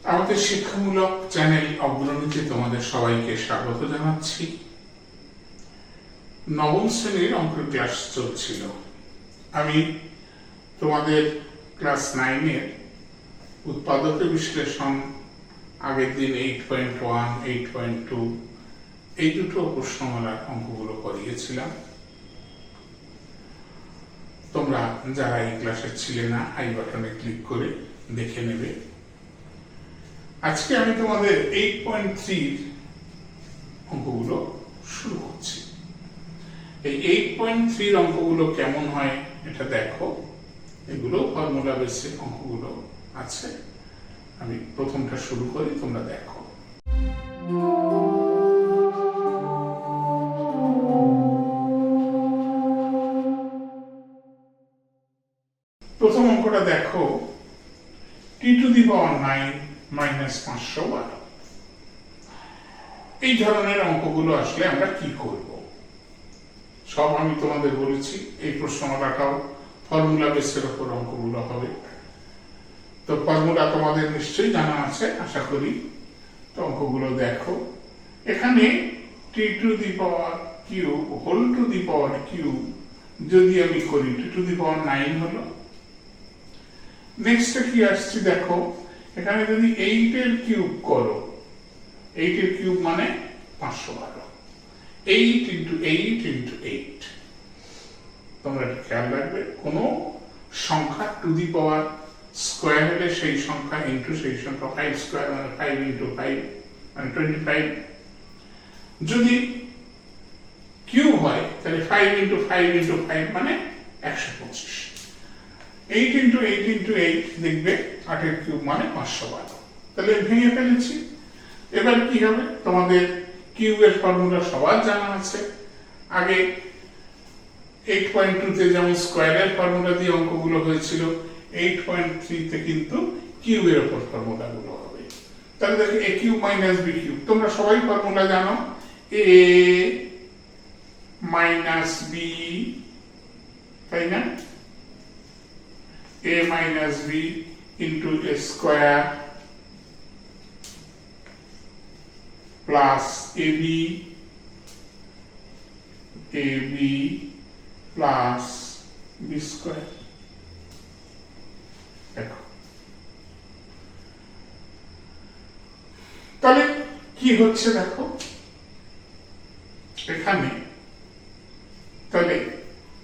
আমাদের শিক্ষামূলক চ্যানেল অগ্রণীতে তোমাদের সবাইকে স্বাগত জানাচ্ছি। নবম শ্রেণীর অঙ্কের ক্লাস চলছিল। আমি তোমাদের ক্লাস 9-এর উৎপাদক বিশ্লেষণ আগের দিন 8.1, 8.2 এই দুটো প্রশ্নমালার অঙ্কগুলো করিয়েছিলাম। তোমরা যারা এই ক্লাসে ছিলে না, আই বাটনে ক্লিক করে দেখে নেবে। আজকে আমি তোমাদের 8.3 অঙ্কগুলো শুরু করছি। এই 8.3 অঙ্কগুলো কেমন হয় এটা দেখো। এগুলো ফর্মুলা বেসিক অঙ্কগুলো আছে। আমি প্রথমটা শুরু করি, তোমরা দেখো। প্রথম অঙ্কটা দেখো, t⁻9 - 512। এই ধরনের অঙ্কগুলো আসলে আমরা কি করব? সব আমি তোমাদের বলেছি, এই প্রশ্নমালাটাও ফর্মুলা বেসের উপর অঙ্কগুলো হবে। তো ফর্মুলা তোমাদের নিশ্চয়ই জানা আছে আশা করি। তো অঙ্কগুলো দেখো। এখানে t⁻³ যদি আমি করি, t⁻9 হলো। নেক্সট কি আসছে দেখো, এখানে যদি 8-এর কিউব করো, 8-এর কিউব মানে 512। 8 × 8 × 8। তোমরা খেয়াল রাখবে, কোনো সংখ্যা টু দি পাওয়ার স্কোয়ার হলে সেই সংখ্যা ইন্টু সেই সংখ্যা 5 স্কোয়ার মানে 5 × 5 মানে 25। যদি কিউব হয় তাহলে 5 × 5 × 5 মানে 125। 8 × 8 × 8 দেখবে 8-এর কিউব মানে 512। তাহলে ভেঙে ফেলেছি। এবার কি হবে, তোমাদের কিউবের ফর্মুলা সবার জানা আছে। আগে 8.2 তে যেমন স্কোয়ারের ফর্মুলা দিয়ে অঙ্কগুলো হয়েছিল, 8.3 তে কিন্তু কিউবের উপর ফর্মুলাগুলো হবে। তাহলে দেখো a³ - b³। তোমরা সবাই ফর্মুলা জানো, a - b, তাই না? a - b into a square plus ab plus b square। দেখো তাহলে কি হচ্ছে দেখো এখানে, তাহলে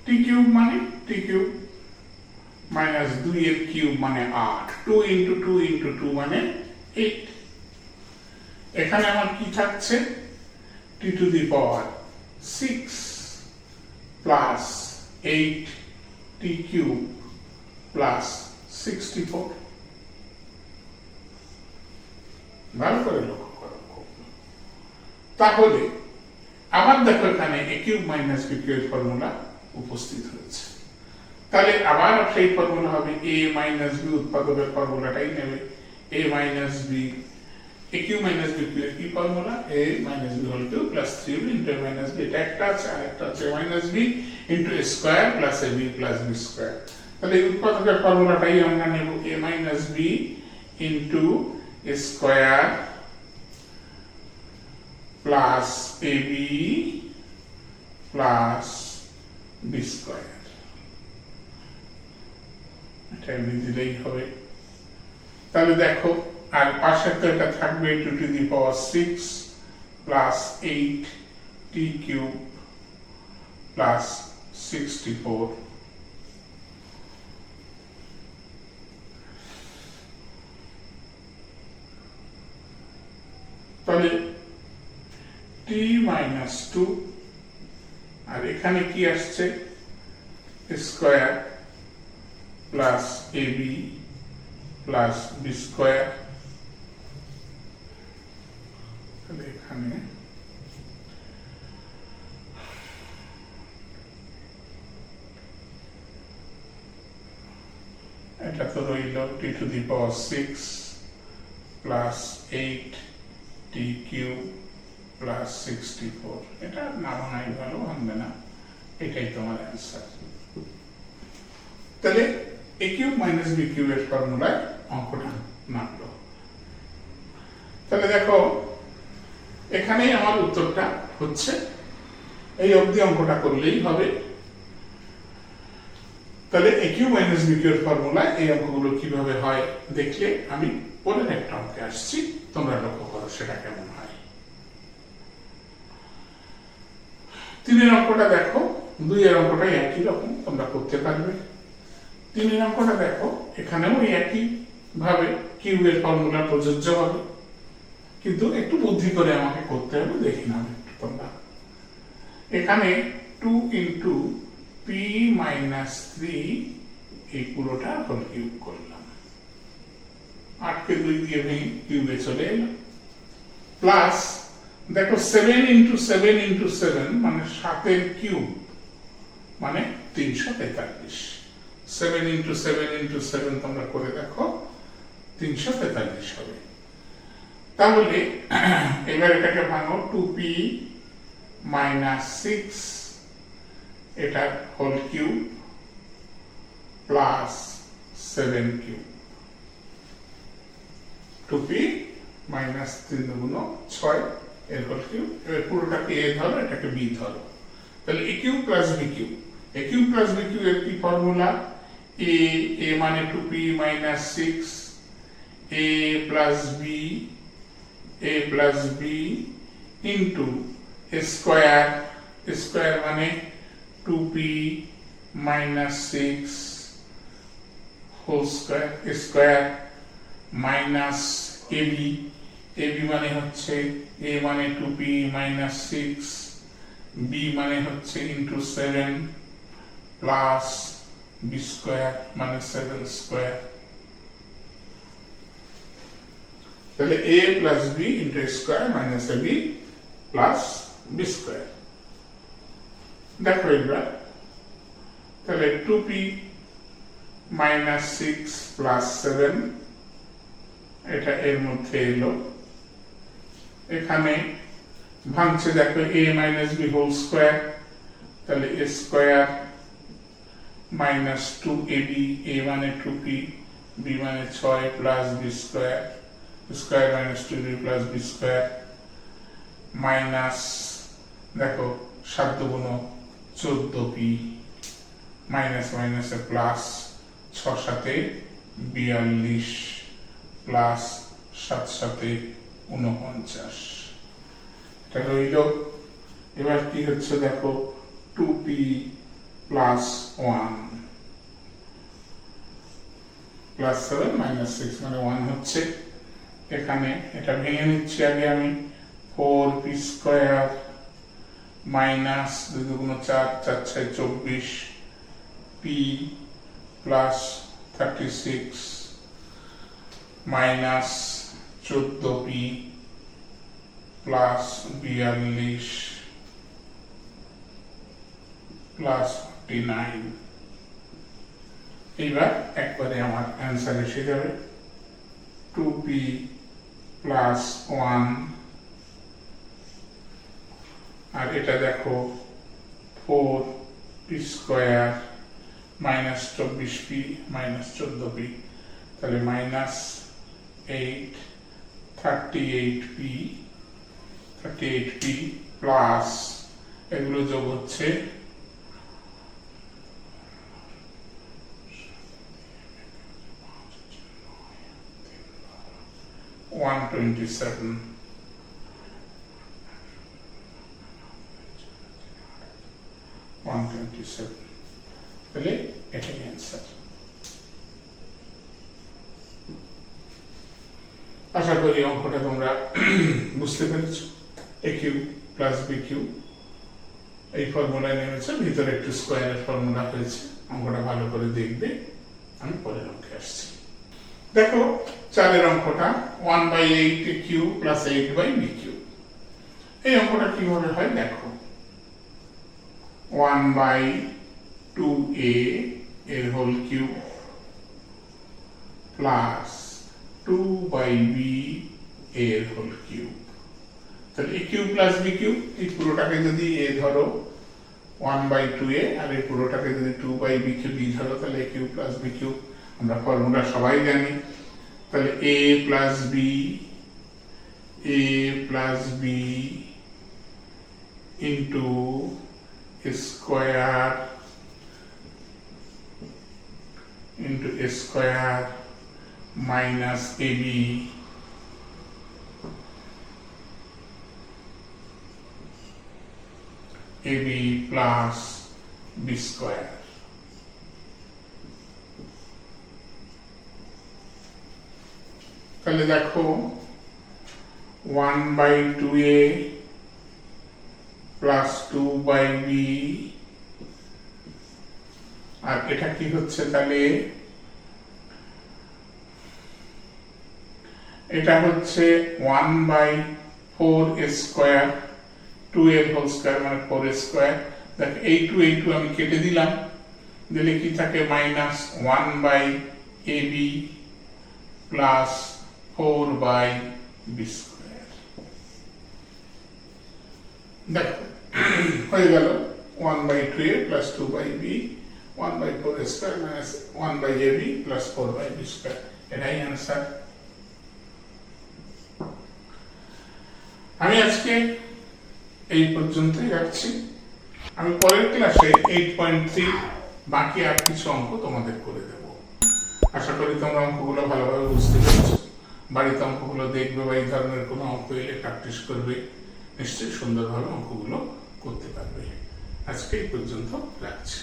t³ মানে t³ মাইনাস 2-এর কিউব মানে 8, 2 × 2 × 2 মানে 8। এখানে আমার কি থাকছে, t⁻6 প্লাস 8t³ প্লাস 64। ভালো করে লক্ষ্য করো। তাহলে আবার দেখো এখানে a³ - b³ এর ফর্মুলা উপস্থিত হয়েছে। তাহলে আবার সেই ফর্মুলা হবে a - b, উৎপাদকের ফর্মুলাটাই নেবে, a - b। a³ - b³ এর কি formula? a - b² plus 3b × a - b। এটা একটা আছে, আর একটা আছে a - b × a square plus ab plus b square. তাহলে এই উৎপাদকের ফর্মুলাটাই আমরা নেব, a - b × a square plus ab plus b square. এটা এমনি দিলেই হবে। তাহলে দেখো, আর পাশে তো এটা থাকবে 2⁻6 প্লাস 8t³ প্লাস 64। তাহলে t-2, আর এখানে কি আসছে, square plus ab plus b square. তাহলে এখানে এটা তো রইল t⁻6 প্লাস 8t³ প্লাস 64। এটা না ভাঙাই ভালো, ভাঙবে না। এটাই তোমার অ্যান্সার। তাহলে a³ - b³ এর ফর্মুলায় অঙ্কটা নামলো। তাহলে দেখো এখানেই আমার উত্তরটা হচ্ছে, এই অবধি অঙ্কটা করলেই হবে। তাহলে এ কিউ মাইনাস বি কিউ এর ফর্মুলা এই অঙ্কগুলো কিভাবে হয় দেখলে আমি পরের একটা অঙ্কে আসছি, তোমরা লক্ষ্য করো সেটা কেমন হয়। 3 এর অঙ্কটা দেখো, 2 এর অঙ্কটা একই রকম তোমরা করতে পারবে। 3 এর অঙ্কটা দেখো, এখানেও একই ভাবে কিউবের ফর্মুলা প্রযোজ্য হবে, কিন্তু একটু বুদ্ধি করে আমাকে করতে হবে, দেখি না একটু তোমরা। এখানে 2 ইন্টু পি মাইনাস 3 এই পুরোটা হোল কিউব করলাম, 8কে 2 দিয়ে ভেঙে কিউবে চলে এলাম, প্লাস দেখো 7 ইন্টু 7 ইন্টু 7 মানে 7 এর কিউব মানে 343। 7 ইন্টু 7 ইন্টু 7 তোমরা করে দেখো 343 হবে। তাহলে এবার এটাকে ভাঙো, 2p মাইনাস 6 এটা whole cube plus 7 cube, 2p minus 3 গুণ 6 এর হোল কিউব। এবার পুরোটাকে a ধরো, এটাকে b ধরো, তাহলে a cube plus b cube. a cube plus b cube এর কি ফর্মুলা? a মানে 2p minus 6 a plus b into square, square মানে 2p minus 6 whole square, square minus ab, ab মানে হচ্ছে a মানে 2p মাইনাস 6, b মানে হচ্ছে into 7 plus b square মানে 7 স্কোয়ার। তাহলে a plus b into square minus ab plus b square. দেখো এবার তাহলে 2p মাইনাস 6 প্লাস 7 এটা এর মধ্যে এলো, এখানে ভাঙছে দেখো a minus b whole square, তাহলে a square minus 2ab, a মানে 2p, b মানে 6 plus b square, square minus 2b plus b square minus দেখো 7 গুণ 14p মাইনাস মাইনাসে প্লাস 6 7 42 প্লাস 7 7 49 এটা রইল। এবার কি হচ্ছে দেখো 2p প্লাস 1 প্লাস 7 মাইনাস 6 মানে 1 হচ্ছে, এখানে এটা ভেঙে নিচ্ছি আগে আমি, 4p স্কোয়ার মাইনাস 2 গুণ 4 4 6 24 p plus 36 minus 14p plus 42 plus 49। এইবার একবারে আমার অ্যান্সার এসে যাবে, 2p প্লাস 1 আর এটা দেখো 4p square minus 24p minus 14p, তাহলে মাইনাস 8 38p প্লাস এগুলো যোগ হচ্ছে 127, তাহলে এটাই অ্যান্সার। আশা করি অঙ্কটা তোমরা বুঝতে পেরেছো। এ কিউ প্লাস বি কিউ এই ফর্মুলায় নেমেছে, ভিতরে একটু স্কোয়ারের ফর্মুলা হয়েছে, অঙ্কটা ভালো করে দেখবে। আমি পরের অঙ্কে আসছি। দেখো 4 অঙ্কটা 1/8 কিউ প্লাস 8/b কিউ। এই অঙ্কটা কিভাবে হয় দেখো, 1/2a এর হোল কিউব প্লাস 2/b এর হোল কিউব। তাহলে a cube plus b cube, এই পুরোটাকে যদি a ধরো 1/2a আর এই পুরোটাকে যদি 2/b কিউব ধরো, তাহলে a cube plus b cube. আমরা ফর্মুলা সবাই জানি, তাহলে a plus b a plus b into square minus ab plus b square। তাহলে দেখো 1/2a plus 2/b আর এটা কি হচ্ছে, তাহলে এটা হচ্ছে 1/4 স্কয়ার 2 এর হোল স্কয়ার মানে 4 স্কয়ার। দেখ এই 2 আমি কেটে দিলাম, দিলে কি থাকে minus 1/ab plus 4/b square. দেখো হয়ে গেল 1/2a plus 2/b 1/4 square minus 1/ab plus 4/b square, এটাই অ্যান্সার। আমি আজকে এই পর্যন্তই রাখছি। আমি পরের ক্লাসে 8.3 বাকি আর কিছু অঙ্ক তোমাদের করে দেব। আশা করি তোমরা অঙ্কগুলো ভালোভাবে বুঝতে পেরেছো। বাড়িতে অঙ্কগুলো দেখবে বা এই ধরনের কোনো অঙ্ক এলে প্র্যাকটিস করবে, নিশ্চয়ই সুন্দরভাবে অঙ্কগুলো করতে পারবে। আজকে এই পর্যন্ত রাখছি।